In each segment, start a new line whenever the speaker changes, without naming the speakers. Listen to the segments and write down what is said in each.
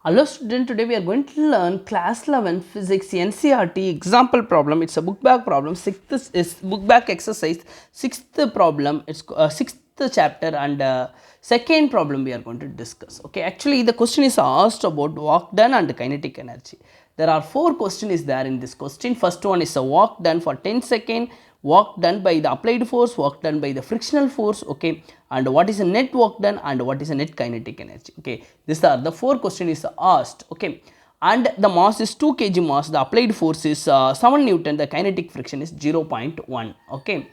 Hello student, today we are going to learn class 11 physics NCERT example problem. It's a book back problem, 6th is book back exercise, 6th problem, it's 6th chapter and second problem we are going to discuss. Okay, actually the question is asked about work done and kinetic energy. There are 4 questions is there in this question. First one is a work done for 10 seconds, work done by the applied force, work done by the frictional force, okay, and what is the net work done and what is the net kinetic energy. Okay, these are the 4 questions is asked. Okay, and the mass is 2 kg mass, the applied force is 7 Newton, the kinetic friction is 0.1. Okay,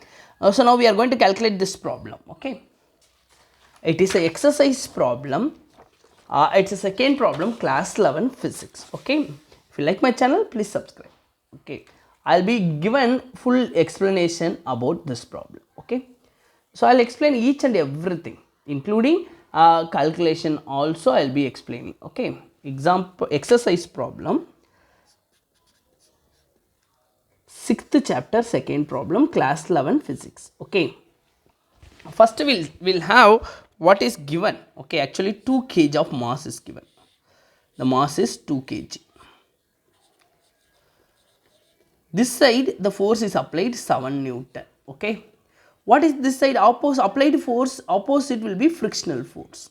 so now we are going to calculate this problem. Okay, it is a exercise problem. It's a second problem, class 11 physics. Okay, if you like my channel, please subscribe. Okay, I'll be given full explanation about this problem. Okay, so I'll explain each and everything, including calculation also I'll be explaining. Okay, example exercise problem, 6th chapter, second problem, class 11 physics. Okay, first we'll have what is given. Okay, actually 2 kg of mass is given. The mass is 2 kg. This side the force is applied 7 Newton. Okay, what is this side? Applied force, opposite will be frictional force.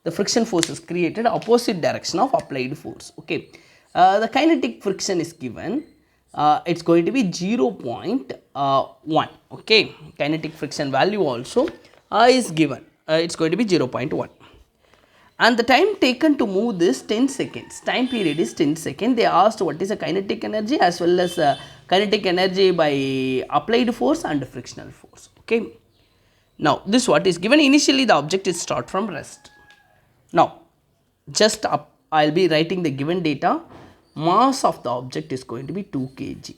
The friction force is created opposite direction of applied force. Okay, the kinetic friction is given. It's going to be 0.1. Okay, kinetic friction value also is given. It's going to be 0.1. And the time taken to move this 10 seconds, time period is 10 seconds. They asked what is the kinetic energy as well as kinetic energy by applied force and frictional force. Okay, now this what is given. Initially the object is start from rest. Now just up, I'll be writing the given data. Mass of the object is going to be 2 kg.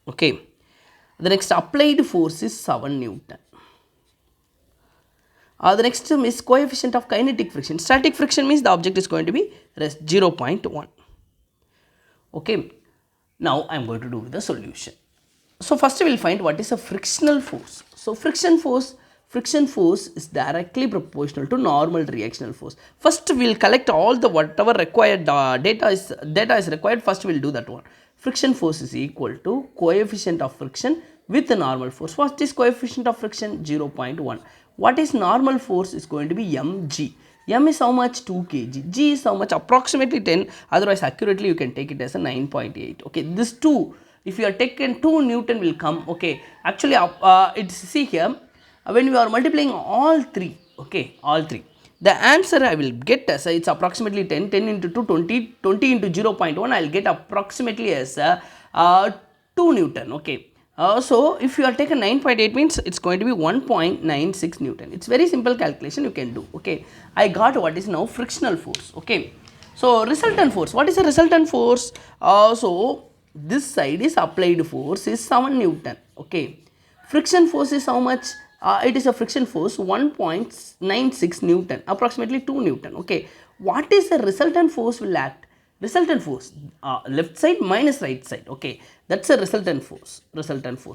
Okay, the next applied force is 7 Newton. The next term is coefficient of kinetic friction. Static friction means the object is going to be rest, 0.1. Okay, now I am going to do the solution. So first we will find what is a frictional force. So friction force is directly proportional to normal reactional force. First we will collect all the whatever required data is required. First we will do that one. Friction force is equal to coefficient of friction with the normal force. What is coefficient of friction? 0.1. What is normal force? Is going to be mg. M is how much? 2 kg. G is how much? Approximately 10. Otherwise accurately you can take it as a 9.8. Okay, this 2, if you are taken 2 Newton will come. Okay, actually it's, see here, when you are multiplying all 3, okay, all 3, the answer I will get as it's approximately 10 into 2, 20 into 0.1, I will get approximately as 2 Newton. Okay, so if you are taken 9.8 means it's going to be 1.96 Newton. It's very simple calculation you can do. Okay, I got what is now frictional force. Okay, so resultant force, what is the resultant force? So this side is applied force is 7 Newton. Okay, friction force is how much? It is a friction force 1.96 Newton, approximately 2 Newton. Okay, what is the resultant force will act? Resultant force, left side minus right side. Okay, that's a resultant force.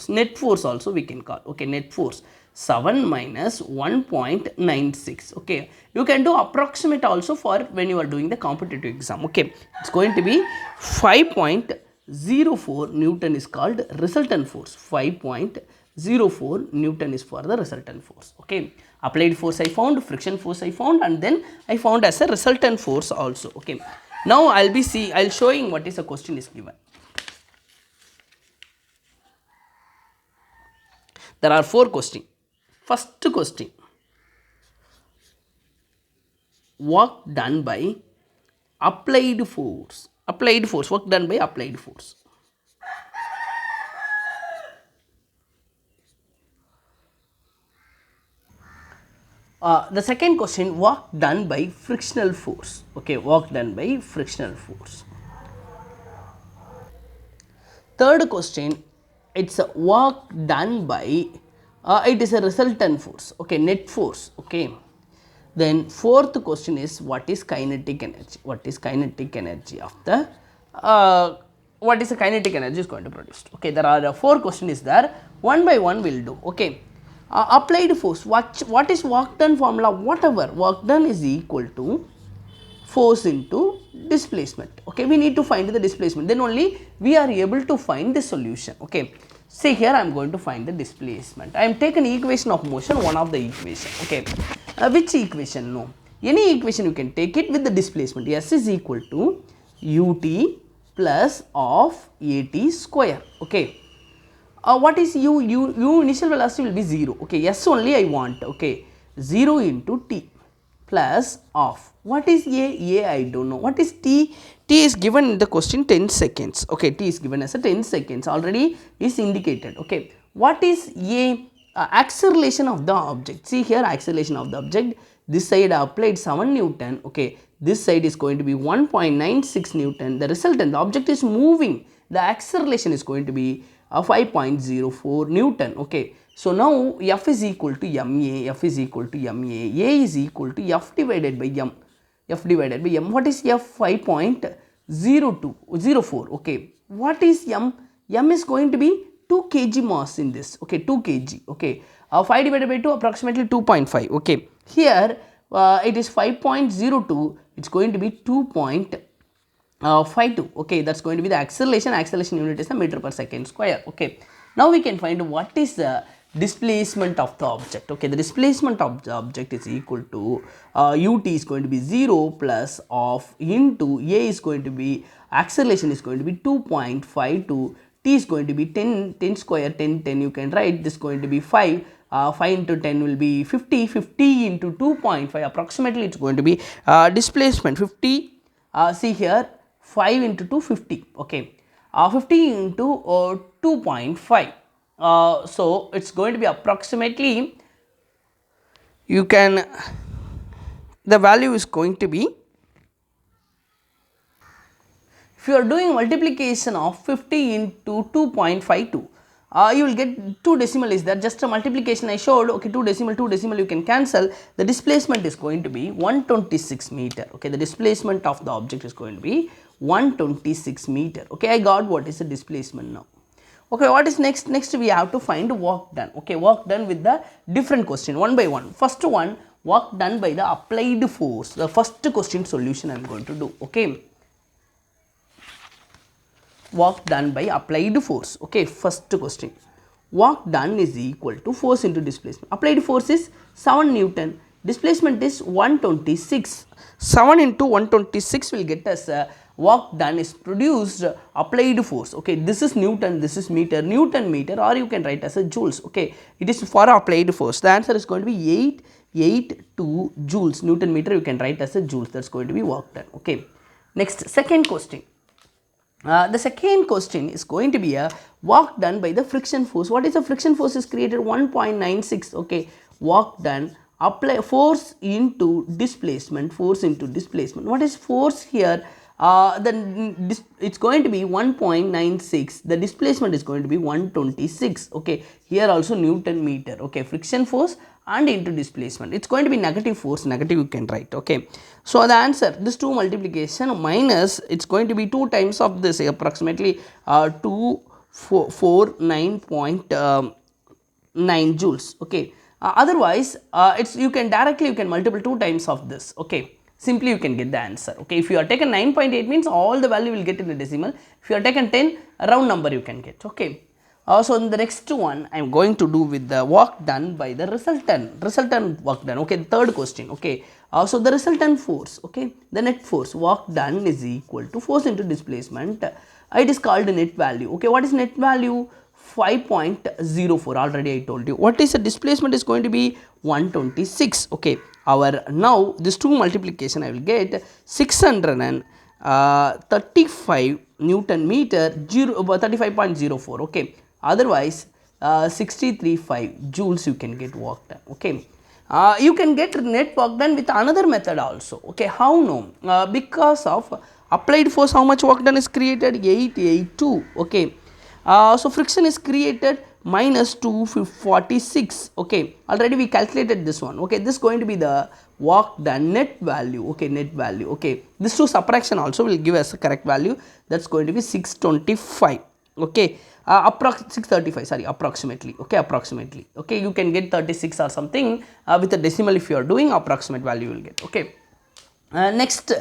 Net force also we can call. Okay, net force 7 minus 1.96. Okay, you can do approximate also for when you are doing the competitive exam. Okay, it's going to be 5.04 Newton is called resultant force. 5.04 Newton is for the resultant force. Okay, applied force I found, friction force I found, and then I found as a resultant force also. Okay, now I'll showing what is the question is given. There are 4 questions. First question, work done by applied force. Work done by applied force. The second question, work done by frictional force. Okay, work done by frictional force. Third question, it's a work done by, it is a resultant force. Okay, net force. Okay, then fourth question is what is kinetic energy? What is kinetic energy of the, what is the kinetic energy is going to produce? Okay, there are 4 questions is there. One by one we'll do. Okay, applied force, what is work done formula? Whatever work done is equal to force into displacement. Okay, we need to find the displacement, then only we are able to find the solution. Okay, see here I am going to find the displacement. I am taken equation of motion, one of the equation. Okay, which equation? No, any equation you can take it with the displacement. S is equal to ut plus of at square. Okay, what is u? U initial velocity will be 0. Okay, s only I want. Okay, 0 into t plus of what is a I don't know. What is t? T is given in the question 10 seconds. Okay, t is given as a 10 seconds already is indicated. Okay, what is a? Acceleration of the object. See here, acceleration of the object. This side I applied 7 Newton. Okay, this side is going to be 1.96 Newton. The resultant, the object is moving. The acceleration is going to be 5.04 Newton. Okay, so now F is equal to ma. F is equal to ma. A is equal to F divided by m. F divided by m. What is F? 5.0204. Okay, what is m? M is going to be 2 kg mass in this. Okay, 2 kg. Okay, 5 divided by 2 approximately 2.5. Okay, here it is 5.02. It's going to be 2.52. Okay, that's going to be the acceleration. Acceleration unit is the meter per second square. Okay, now we can find what is the displacement of the object. Okay, the displacement of the object is equal to ut is going to be 0 plus of into a is going to be acceleration is going to be 2.52. T is going to be 10 square, 10 you can write. This is going to be 5. 5 into 10 will be 50. 50 into 2.5 approximately it's going to be displacement 50. See here, 5 into 2 50. Okay, 50 into 2.5. So it's going to be approximately, you can, the value is going to be, if you are doing multiplication of 50 into 2.52, you will get 2 decimal is there, just a multiplication I showed. Okay, 2 decimal you can cancel. The displacement is going to be 126 meter. Okay, the displacement of the object is going to be 126 meter. Okay, I got what is the displacement now. Okay, what is next? Next we have to find work done. Okay, work done with the different question, one by one. First one, work done by the applied force. The first question solution I am going to do. Okay, work done by applied force. Okay, first question, work done is equal to force into displacement. Applied force is 7 Newton, displacement is 126. 7 into 126 will get us work done is produced applied force. Okay, this is Newton, this is meter, Newton meter, or you can write as a joules. Okay, it is for applied force. The answer is going to be 882 joules. Newton meter you can write as a joules. That's going to be work done. Okay, next second question. The second question is going to be a work done by the friction force. What is the friction force is created? 1.96. Okay, work done, apply force into displacement. Force into displacement. What is force here? Then it's going to be 1.96. The displacement is going to be 126. Okay, here also Newton meter. Okay, friction force and into displacement, it's going to be negative force, negative you can write. Okay, so the answer, this 2 multiplication minus, it's going to be 2 times of this, approximately 249.9 joules. Okay, otherwise it's, you can directly you can multiply 2 times of this. Okay, simply you can get the answer. Okay, if you are taken 9.8 means all the value will get in the decimal. If you are taken 10, a round number you can get. Okay, so in the next one I am going to do with the work done by the resultant work done. Okay, the third question. Okay, so the resultant force, okay, the net force, work done is equal to force into displacement. It is called net value. Okay, what is net value? 5.04. already I told you. What is the displacement is going to be 126. Okay, our now this 2 multiplication I will get 635 Newton meter, 35.04. Okay, otherwise 635 joules you can get work done. Okay, you can get net work done with another method also. Okay, how no? Because of applied force, how much work done is created? 882. Okay, so friction is created minus 246. Okay, already we calculated this one. Okay, this is going to be the work done net value. Okay, net value. Okay, this 2 subtraction also will give us a correct value. That's going to be 625. Okay, 635, sorry, approximately. Okay, approximately. Okay, you can get 36 or something with a decimal. If you are doing approximate value you will get. Okay, next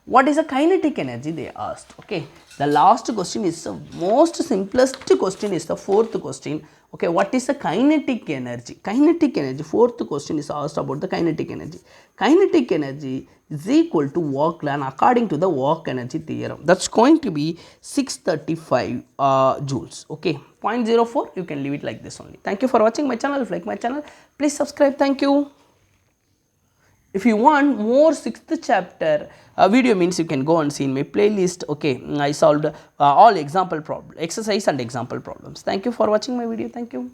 What is the kinetic energy, they asked. Okay, the last question is the most simplest question, is the fourth question. Okay, what is the kinetic energy? Kinetic energy, fourth question is asked about the kinetic energy. Kinetic energy is equal to work done according to the work energy theorem. That's going to be 635 joules. Okay, 0.04, you can leave it like this only. Thank you for watching my channel. If you like my channel, please subscribe. Thank you. If you want more 6th chapter video, means you can go and see in my playlist. Okay, I solved all example problem exercise and example problems. Thank you for watching my video. Thank you.